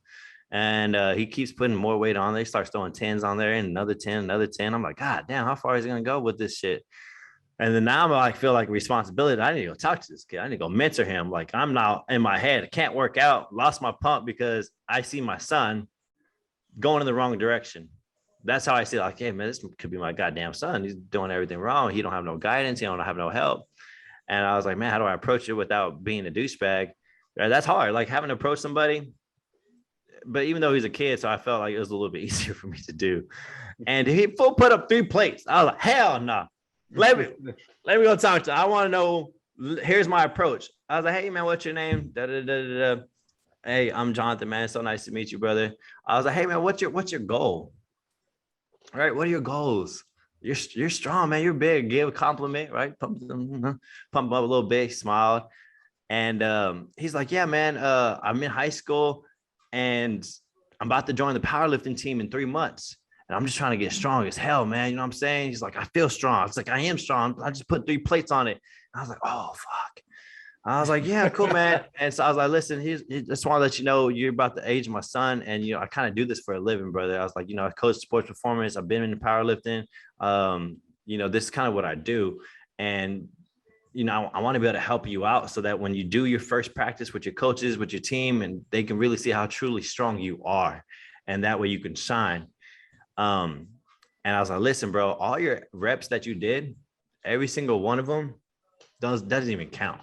And he keeps putting more weight on. They start throwing 10s on there and another 10. I'm like, God damn, how far is he going to go with this shit? And then now I'm like, feel like responsibility. I need to go talk to this kid. I need to go mentor him. Like I'm now in my head. I can't work out. Lost my pump because I see my son going in the wrong direction. That's how I see it. Like, hey, man, this could be my goddamn son. He's doing everything wrong. He don't have no guidance. He don't have no help. And I was like, man, how do I approach it without being a douchebag? That's hard. Like having to approach somebody. But even though he's a kid, so I felt like it was a little bit easier for me to do. And he full put up 3 plates. I was like, hell no. Nah. Let me go talk to him. I want to know. Here's my approach. I was like, hey, man, what's your name? Hey, I'm Jonathan, man. So nice to meet you, brother. I was like, hey, man, what's your goal? All right, what are your goals? You're strong, man. You're big. Give a compliment, right? Pump him up a little bit. He smiled. And he's like, yeah, man, I'm in high school and I'm about to join the powerlifting team in 3 months. And I'm just trying to get strong as hell, man. You know what I'm saying? He's like, I feel strong. It's like, I am strong. I just put 3 plates on it. And I was like, oh, fuck. I was like, yeah, cool, man. And so I was like, listen, he just want to let you know you're about the age of my son. And, I kind of do this for a living, brother. I was like, I coach sports performance. I've been in powerlifting. This is kind of what I do. And, I want to be able to help you out so that when you do your first practice with your coaches, with your team, and they can really see how truly strong you are. And that way you can shine. And I was like, listen, bro, all your reps that you did, every single one of them doesn't even count.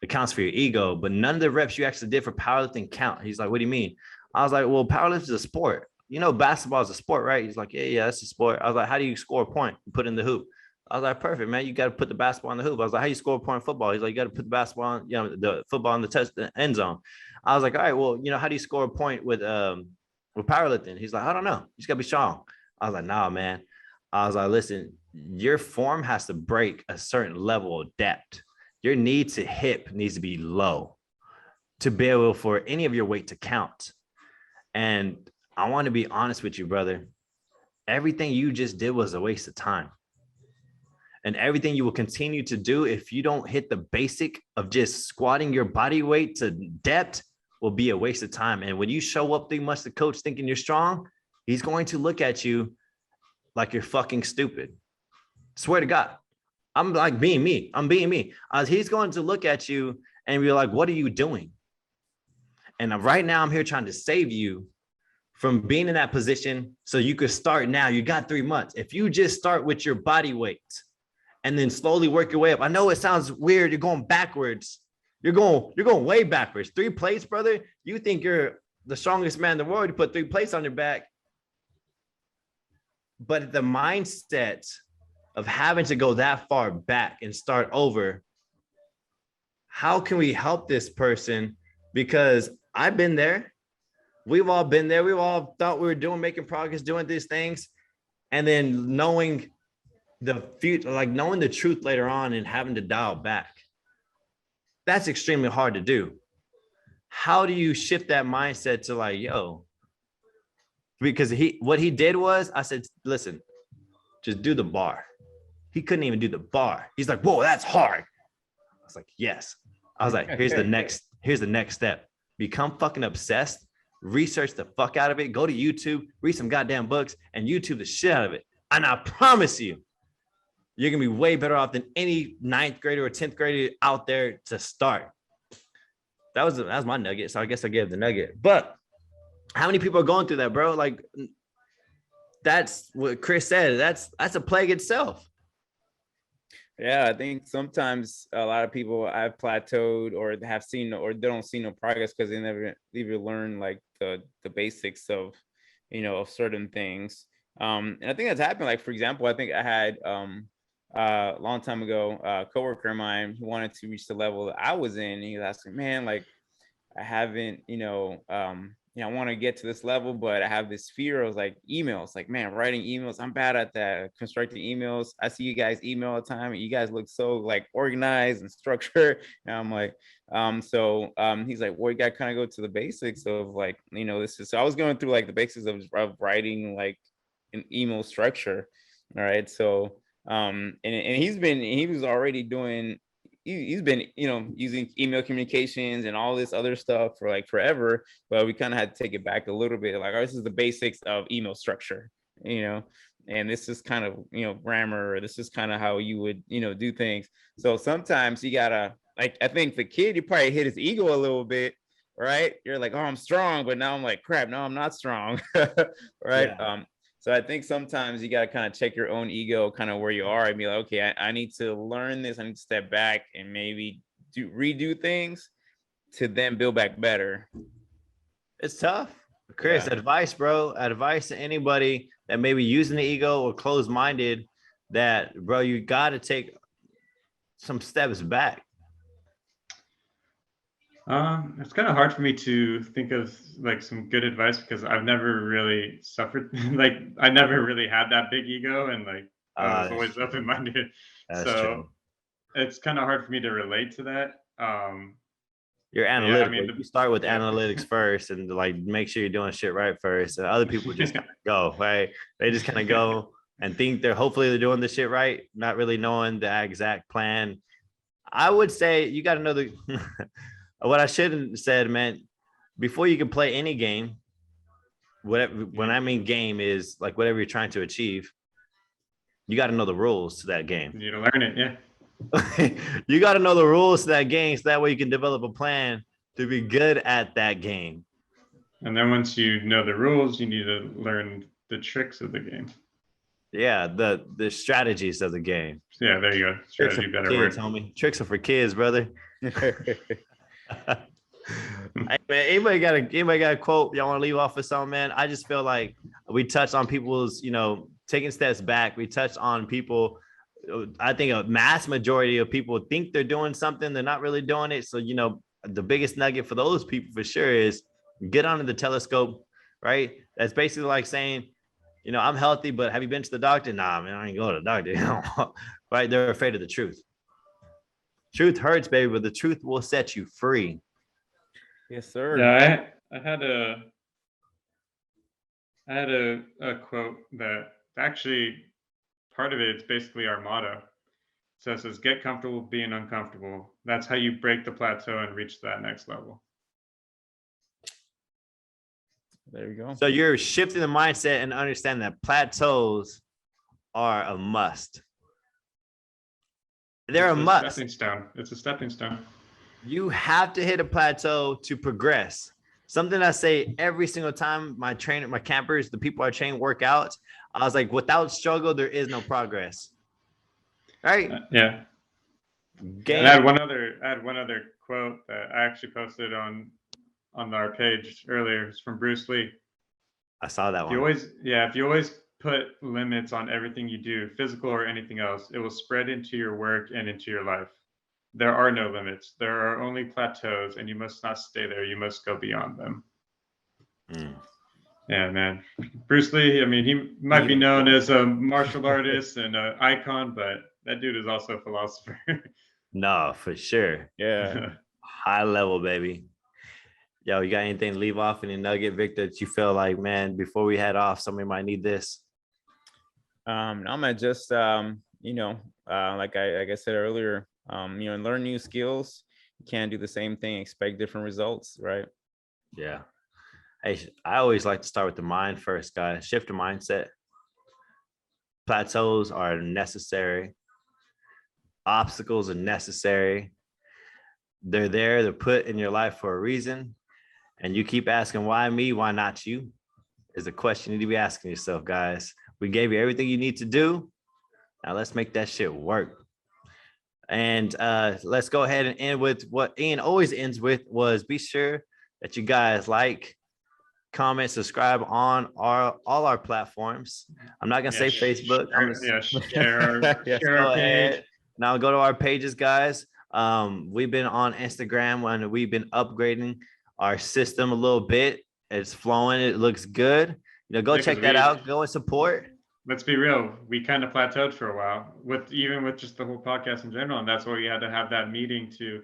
It counts for your ego, but none of the reps you actually did for powerlifting count. He's like, what do you mean? I was like, well, powerlifting is a sport. Basketball is a sport, right? He's like, yeah, that's a sport. I was like, how do you score a point? You put in the hoop. I was like, perfect, man. You got to put the basketball in the hoop. I was like, how you score a point in football? He's like, you got to put the basketball on, the football in the end zone. I was like, all right, well, how do you score a point with powerlifting? He's like, I don't know. You just got to be strong. I was like, nah, man. I was like, listen, your form has to break a certain level of depth. Your knee to hip needs to be low to be able for any of your weight to count. And I want to be honest with you, brother. Everything you just did was a waste of time. and everything you will continue to do, if you don't hit the basic of just squatting your body weight to depth, will be a waste of time. And when you show up too much to coach thinking you're strong, he's going to look at you like you're fucking stupid. Swear to God. I'm like being me. I'm being me. He's going to look at you and be like, what are you doing? And right now I'm here trying to save you from being in that position so you could start now. You got 3 months. If you just start with your body weight and then slowly work your way up. I know it sounds weird. You're going backwards. You're going way backwards. 3 plates, brother. You think you're the strongest man in the world. You put 3 plates on your back. But the mindset of having to go that far back and start over, how can we help this person? Because I've been there. We've all been there. We've all thought we were making progress, doing these things. And then knowing the future, like knowing the truth later on and having to dial back. That's extremely hard to do. How do you shift that mindset to like, yo, because what he did was, I said, listen, just do the bar. He couldn't even do the bar. He's like, whoa, that's hard. I was like, yes. I was like, here's the next step. Become fucking obsessed. Research the fuck out of it. Go to YouTube, read some goddamn books, and YouTube the shit out of it. And I promise you, you're gonna be way better off than any 9th grader or 10th grader out there to start. That was my nugget. So I guess I gave the nugget. But how many people are going through that, bro? Like, that's what Chris said. That's a plague itself. Yeah, I think sometimes a lot of people have plateaued or have seen or they don't see no progress because they never even learn like the basics of, of certain things. And I think that's happened. Like, for example, I think I had a long time ago, a coworker of mine who wanted to reach the level that I was in. And he was asking, man, like, I haven't, I want to get to this level, but I have this fear. I was like, emails, like, man, writing emails. I'm bad at that. Constructing emails. I see you guys email all the time. And you guys look so like organized and structured. And I'm like, he's like, well, you got to kind of go to the basics of like, this is, so I was going through like the basics of writing like an email structure. All right. So, and he was already doing, he's been, using email communications and all this other stuff for like forever, but we kind of had to take it back a little bit. Like, this is the basics of email structure, and this is kind of, grammar, or this is kind of how you would, do things. So sometimes you gotta, like, I think the kid, you probably hit his ego a little bit, right? You're like, oh, I'm strong, but now I'm like, crap, no, I'm not strong. Right. Yeah. So I think sometimes you got to kind of check your own ego, kind of where you are, and be like, okay, I need to learn this. I need to step back and maybe redo things to then build back better. It's tough. Chris, advice, bro. Advice to anybody that may be using the ego or closed-minded, that, bro, you got to take some steps back. It's kind of hard for me to think of like some good advice because I've never really suffered. Like, I never really had that big ego, and like I was always open-minded. So true. It's kind of hard for me to relate to that. You're analytical. Yeah, you start with analytics first, and like make sure you're doing shit right first. And other people just kind of go, right? They just kind of go and think hopefully they're doing the shit right, not really knowing the exact plan. I would say you got to know what I shouldn't have said, man, before you can play any game, whatever, when I mean game is like whatever you're trying to achieve, you got to know the rules to that game. You need to learn it, yeah. You got to know the rules to that game, so that way you can develop a plan to be good at that game. And then once you know the rules, you need to learn the tricks of the game. Yeah, the strategies of the game. Yeah, there you go. Strategy, better kids, word. Homie. Tricks are for kids, brother. Hey, man, anybody got a quote y'all want to leave off with something, man? I just feel like we touched on people's, taking steps back. We touched on people. I think a mass majority of people think they're doing something. They're not really doing it. So, the biggest nugget for those people for sure is get onto the telescope, right? That's basically like saying, I'm healthy, but have you been to the doctor? Nah, man, I ain't going to the doctor. Right? They're afraid of the truth. Truth hurts, baby, but the truth will set you free. Yes, sir. Yeah, I had a quote that actually part of it is basically our motto. So it says, get comfortable being uncomfortable. That's how you break the plateau and reach that next level. There you go. So you're shifting the mindset and understand that plateaus are a must. They're a must. Stepping stone. It's a stepping stone. You have to hit a plateau to progress. Something I say every single time my campers, the people I train work out, I was like, without struggle, there is no progress. Right? Yeah. And I had one other quote that I actually posted on our page earlier. It's from Bruce Lee. I saw that one. If you always put limits on everything you do, physical or anything else, it will spread into your work and into your life. There are no limits. There are only plateaus, and you must not stay there. You must go beyond them. Yeah, man. Bruce Lee, I mean, he might be known as a martial artist and an icon, but that dude is also a philosopher. No, for sure. Yeah. High level, baby. Yo, you got anything to leave off? Any nugget, Victor, that you feel like, man, before we head off, somebody might need this? I'm gonna just like I said earlier, learn new skills. You can't do the same thing, expect different results, right? Yeah. Hey, I always like to start with the mind first, guys. Shift the mindset. Plateaus are necessary. Obstacles are necessary. They're there to put in your life for a reason. And you keep asking, why me? Why not you? Is the question you need to be asking yourself, guys. We gave you everything you need to do. Now let's make that shit work. And let's go ahead and end with what Ian always ends with, was be sure that you guys like, comment, subscribe on all our platforms. I'm not gonna say Facebook. Share our page. Now go to our pages, guys. We've been on Instagram and we've been upgrading our system a little bit. It's flowing. It looks good. Go check that out. Go and support. Let's be real. We kind of plateaued for a while with just the whole podcast in general, and that's why we had to have that meeting to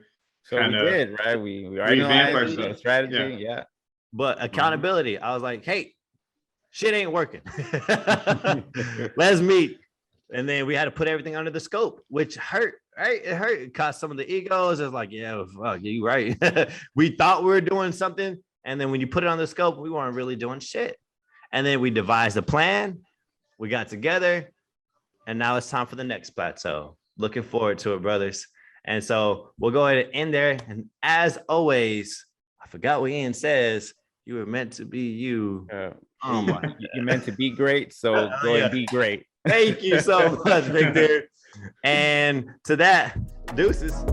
kind of right. We revamp our strategy. Yeah. But accountability, I was like, hey, shit ain't working. Let's meet. And then we had to put everything under the scope, which hurt, right? It hurt. It cost some of the egos. It's like, yeah, fuck, you right. We thought we were doing something. And then when you put it on the scope, we weren't really doing shit. And then we devised a plan. We got together. And now it's time for the next plateau. Looking forward to it, brothers. And so we'll go ahead and end there. And as always, I forgot what Ian says. You were meant to be you. Oh my! You're meant to be great, so go and be great. Thank you so much, Victor. And to that, deuces.